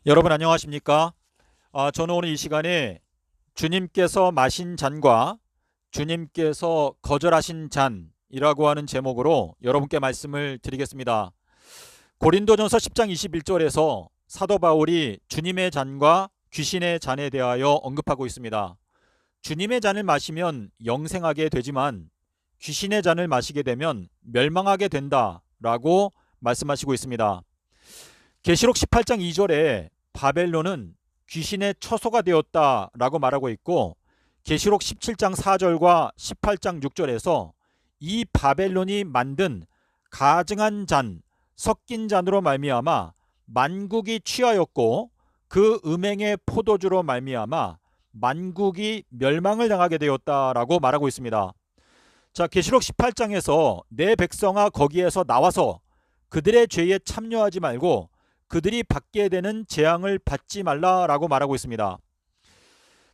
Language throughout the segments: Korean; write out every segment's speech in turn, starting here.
여러분 안녕하십니까? 저는 오늘 이 시간에 주님께서 마신 잔과 주님께서 거절하신 잔이라고 하는 제목으로 여러분께 말씀을 드리겠습니다. 고린도전서 10장 21절에서 사도 바울이 주님의 잔과 귀신의 잔에 대하여 언급하고 있습니다. 주님의 잔을 마시면 영생하게 되지만 귀신의 잔을 마시게 되면 멸망하게 된다라고 말씀하시고 있습니다. 계시록 18장 2절에 바벨론은 귀신의 처소가 되었다라고 말하고 있고, 계시록 17장 4절과 18장 6절에서 이 바벨론이 만든 가증한 잔, 섞인 잔으로 말미암아 만국이 취하였고, 그 음행의 포도주로 말미암아 만국이 멸망을 당하게 되었다라고 말하고 있습니다. 자, 계시록 18장에서 내 백성아 거기에서 나와서 그들의 죄에 참여하지 말고 그들이 받게 되는 재앙을 받지 말라라고 말하고 있습니다.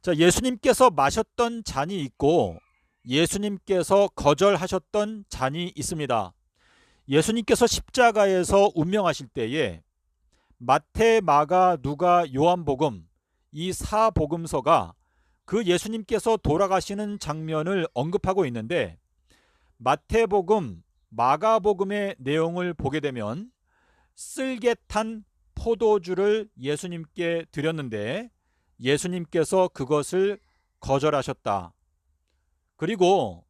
자, 예수님께서 마셨던 잔이 있고 예수님께서 거절하셨던 잔이 있습니다. 예수님께서 십자가에서 운명하실 때에 마태, 마가, 누가, 요한복음 이 사복음서가 그 예수님께서 돌아가시는 장면을 언급하고 있는데, 마태복음, 마가복음의 내용을 보게 되면 쓸개 탄 포도주를 예수님께 드렸는데 예수님께서 그것을 거절하셨다. 그리고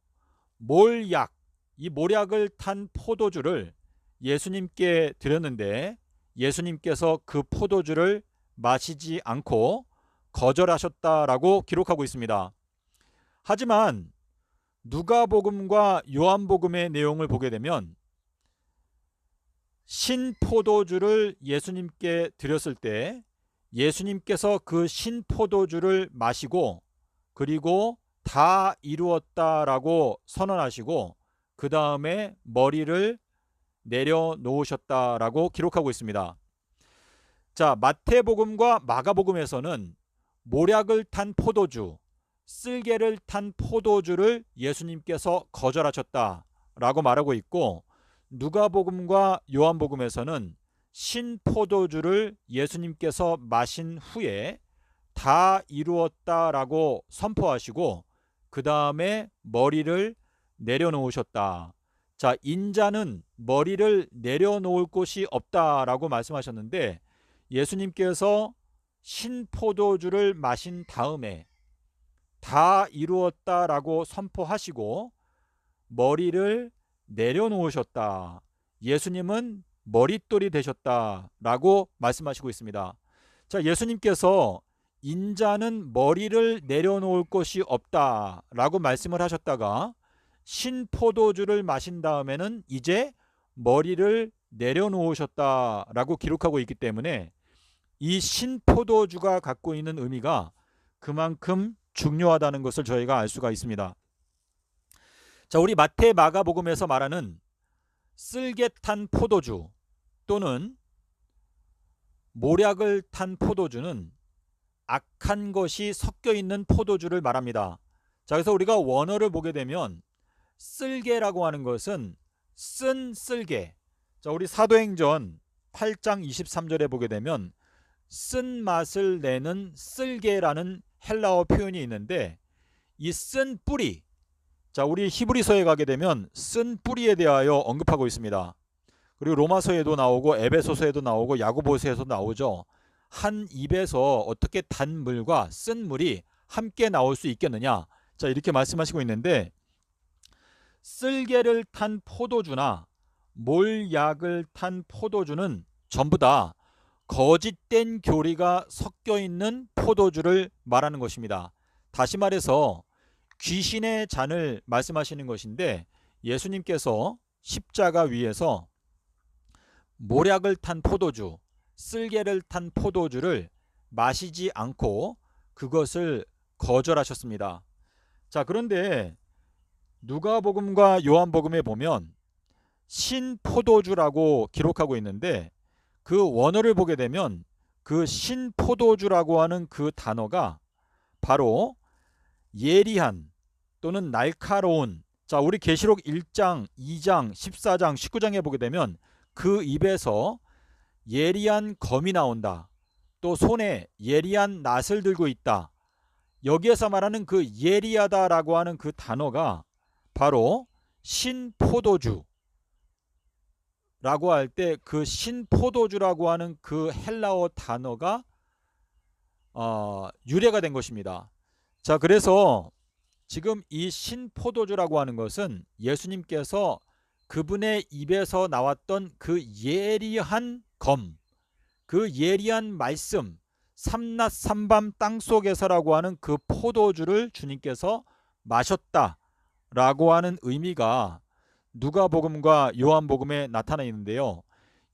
몰약, 이 몰약을 탄 포도주를 예수님께 드렸는데 예수님께서 그 포도주를 마시지 않고 거절하셨다라고 기록하고 있습니다. 하지만 누가복음과 요한복음의 내용을 보게 되면 신포도주를 예수님께 드렸을 때 예수님께서 그 신포도주를 마시고 그리고 다 이루었다라고 선언하시고 그 다음에 머리를 내려놓으셨다라고 기록하고 있습니다. 자, 마태복음과 마가복음에서는 모략을 탄 포도주, 쓸개를 탄 포도주를 예수님께서 거절하셨다라고 말하고 있고, 누가복음과 요한복음에서는 신포도주를 예수님께서 마신 후에 다 이루었다라고 선포하시고 그 다음에 머리를 내려놓으셨다. 자, 인자는 머리를 내려놓을 곳이 없다라고 말씀하셨는데 예수님께서 신포도주를 마신 다음에 다 이루었다라고 선포하시고 머리를 내려놓으셨다. 예수님은 머릿돌이 되셨다라고 말씀하시고 있습니다. 자, 예수님께서 인자는 머리를 내려놓을 곳이 없다라고 말씀을 하셨다가 신포도주를 마신 다음에는 이제 머리를 내려놓으셨다라고 기록하고 있기 때문에 이 신포도주가 갖고 있는 의미가 그만큼 중요하다는 것을 저희가 알 수가 있습니다. 자, 우리 마태, 마가복음에서 말하는 쓸개 탄 포도주 또는 모략을 탄 포도주는 악한 것이 섞여 있는 포도주를 말합니다. 자, 그래서 우리가 원어를 보게 되면 쓸개라고 하는 것은 쓴 쓸개. 자, 우리 사도행전 8장 23절에 보게 되면 쓴 맛을 내는 쓸개라는 헬라어 표현이 있는데 이 쓴 뿌리, 자, 우리 히브리서에 가게 되면 쓴 뿌리에 대하여 언급하고 있습니다. 그리고 로마서에도 나오고 에베소서에도 나오고 야고보서에도 나오죠. 한 입에서 어떻게 단 물과 쓴 물이 함께 나올 수 있겠느냐, 자, 이렇게 말씀하시고 있는데 쓸개를 탄 포도주나 몰약을 탄 포도주는 전부 다 거짓된 교리가 섞여 있는 포도주를 말하는 것입니다. 다시 말해서 귀신의 잔을 말씀하시는 것인데 예수님께서 십자가 위에서 모략을 탄 포도주, 쓸개를 탄 포도주를 마시지 않고 그것을 거절하셨습니다. 자, 그런데 누가복음과 요한복음에 보면 신포도주라고 기록하고 있는데 그 원어를 보게 되면 그 신포도주라고 하는 그 단어가 바로 예리한 또는 날카로운, 자, 우리 계시록 1장, 2장, 14장, 19장에 보게 되면 그 입에서 예리한 검이 나온다. 또 손에 예리한 낫을 들고 있다. 여기에서 말하는 그 예리하다라고 하는 그 단어가 바로 신포도주라고 할 때 그 신포도주라고 하는 그 헬라어 단어가 유래가 된 것입니다. 자, 그래서 지금 이 신포도주라고 하는 것은 예수님께서 그분의 입에서 나왔던 그 예리한 검, 그 예리한 말씀, 삼낮 삼밤 땅속에서라고 하는 그 포도주를 주님께서 마셨다라고 하는 의미가 누가복음과 요한복음에 나타나 있는데요.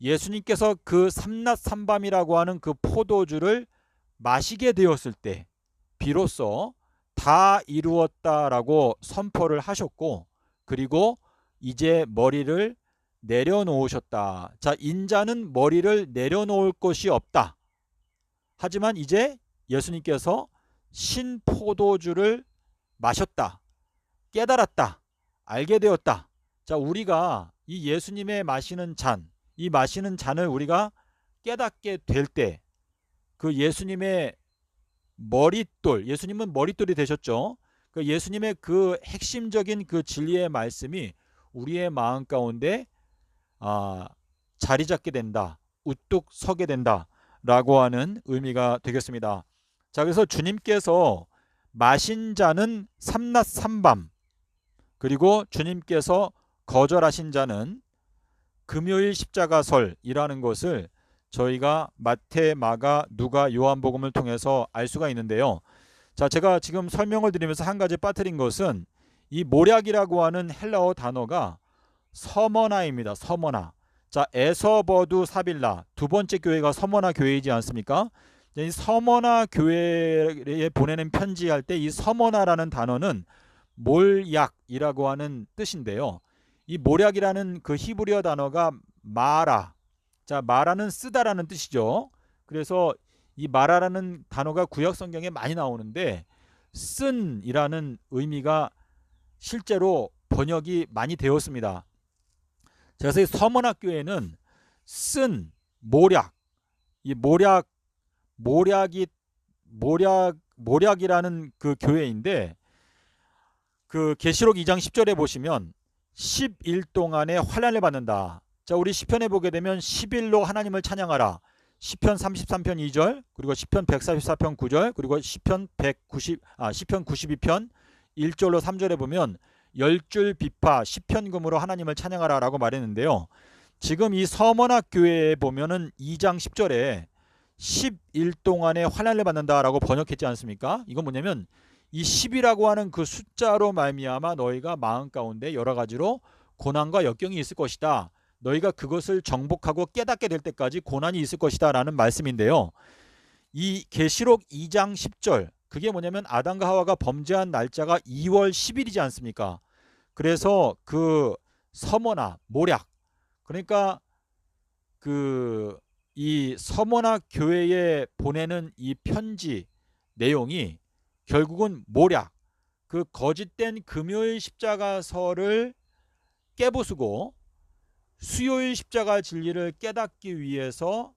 예수님께서 그 삼낮 삼밤이라고 하는 그 포도주를 마시게 되었을 때 비로소 다 이루었다라고 선포를 하셨고, 그리고 이제 머리를 내려놓으셨다. 자, 인자는 머리를 내려놓을 것이 없다. 하지만 이제 예수님께서 신포도주를 마셨다. 깨달았다. 알게 되었다. 자, 우리가 이 예수님의 마시는 잔, 이 마시는 잔을 우리가 깨닫게 될 때 그 예수님의 머릿돌, 예수님은 머릿돌이 되셨죠. 그 예수님의 그 핵심적인 그 진리의 말씀이 우리의 마음 가운데 자리 잡게 된다. 우뚝 서게 된다. 라고 하는 의미가 되겠습니다. 자, 그래서 주님께서 마신 자는 삼낮 삼밤, 그리고 주님께서 거절하신 자는 금요일 십자가설이라는 것을 저희가 마태, 마가, 누가, 요한복음을 통해서 알 수가 있는데요. 자, 제가 지금 설명을 드리면서 한 가지 빠뜨린 것은 이 모략이라고 하는 헬라어 단어가 서머나입니다. 서머나. 자, 에서버두 사빌라, 두 번째 교회가 서머나 교회이지 않습니까? 이 서머나 교회에 보내는 편지할 때 이 서머나라는 단어는 몰약이라고 하는 뜻인데요. 이 모략이라는 그 히브리어 단어가 마라. 자, 마라는 쓰다라는 뜻이죠. 그래서 이 마라라는 단어가 구약 성경에 많이 나오는데 쓴이라는 의미가 실제로 번역이 많이 되었습니다. 그래서 이 서문학교에는 쓴 모략, 이 모략이라는 그 교회인데, 그 계시록 2장 10절에 보시면 10일 동안의 환난을 받는다. 자, 우리 시편에 보게 되면 10일로 하나님을 찬양하라. 시편 33편 2절, 그리고 시편 144편 9절, 그리고 시편 92편 1절로 3절에 보면 10줄 비파 시편금으로 하나님을 찬양하라 라고 말했는데요. 지금 이 서머낙 교회에 보면은 2장 10절에 10일 동안의 환난을 받는다라고 번역했지 않습니까? 이건 뭐냐면 이 10이라고 하는 그 숫자로 말미암아 너희가 마음 가운데 여러 가지로 고난과 역경이 있을 것이다. 너희가 그것을 정복하고 깨닫게 될 때까지 고난이 있을 것이다 라는 말씀인데요. 이 계시록 2장 10절, 그게 뭐냐면 아담과 하와가 범죄한 날짜가 2월 10일이지 않습니까? 그래서 그 서머나 모략, 그러니까 그 이 서머나 교회에 보내는 이 편지 내용이 결국은 모략, 그 거짓된 금요일 십자가설을 깨부수고 수요일 십자가 진리를 깨닫기 위해서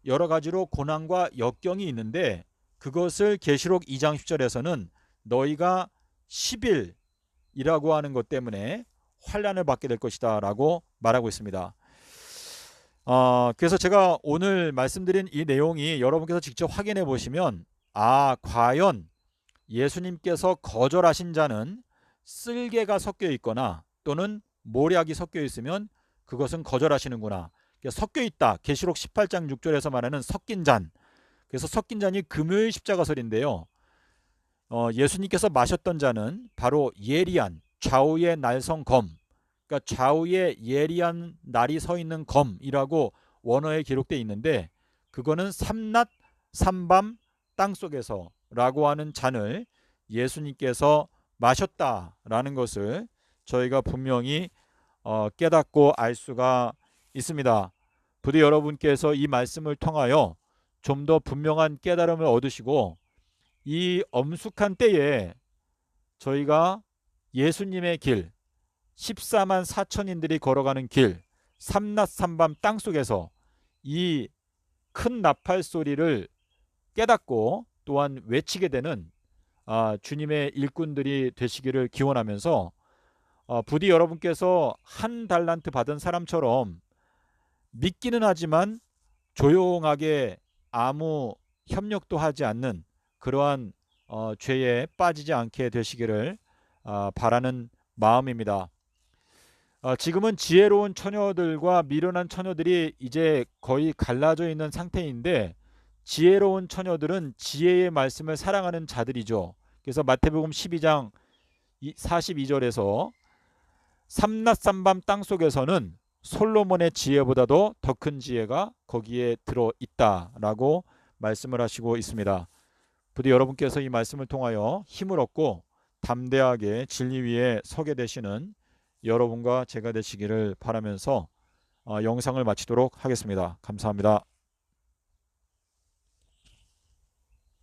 여러 가지로 고난과 역경이 있는데, 그것을 계시록 2장 10절에서는 너희가 10일이라고 하는 것 때문에 환난을 받게 될 것이다 라고 말하고 있습니다. 그래서 제가 오늘 말씀드린 이 내용이 여러분께서 직접 확인해 보시면 과연 예수님께서 거절하신 자는 쓸개가 섞여 있거나 또는 모략이 섞여 있으면 그것은 거절하시는구나. 섞여 있다. 계시록 18장 6절에서 말하는 섞인 잔. 그래서 섞인 잔이 금요일 십자가설인데요. 예수님께서 마셨던 잔은 바로 예리한 좌우의 날성 검, 그러니까 좌우에 예리한 날이 서 있는 검이라고 원어에 기록되어 있는데, 그거는 삼낮 삼밤 땅속에서라고 하는 잔을 예수님께서 마셨다라는 것을 저희가 분명히 깨닫고 알 수가 있습니다. 부디 여러분께서 이 말씀을 통하여 좀 더 분명한 깨달음을 얻으시고, 이 엄숙한 때에 저희가 예수님의 길, 14만 4천인들이 걸어가는 길, 삼낮 삼밤 땅속에서 이 큰 나팔 소리를 깨닫고 또한 외치게 되는 주님의 일꾼들이 되시기를 기원하면서 부디 여러분께서 한 달란트 받은 사람처럼 믿기는 하지만 조용하게 아무 협력도 하지 않는 그러한 죄에 빠지지 않게 되시기를 바라는 마음입니다. 지금은 지혜로운 처녀들과 미련한 처녀들이 이제 거의 갈라져 있는 상태인데, 지혜로운 처녀들은 지혜의 말씀을 사랑하는 자들이죠. 그래서 마태복음 12장 42절에서 삼낮삼밤 땅속에서는 솔로몬의 지혜보다도 더 큰 지혜가 거기에 들어있다라고 말씀을 하시고 있습니다. 부디 여러분께서 이 말씀을 통하여 힘을 얻고 담대하게 진리 위에 서게 되시는 여러분과 제가 되시기를 바라면서 영상을 마치도록 하겠습니다. 감사합니다.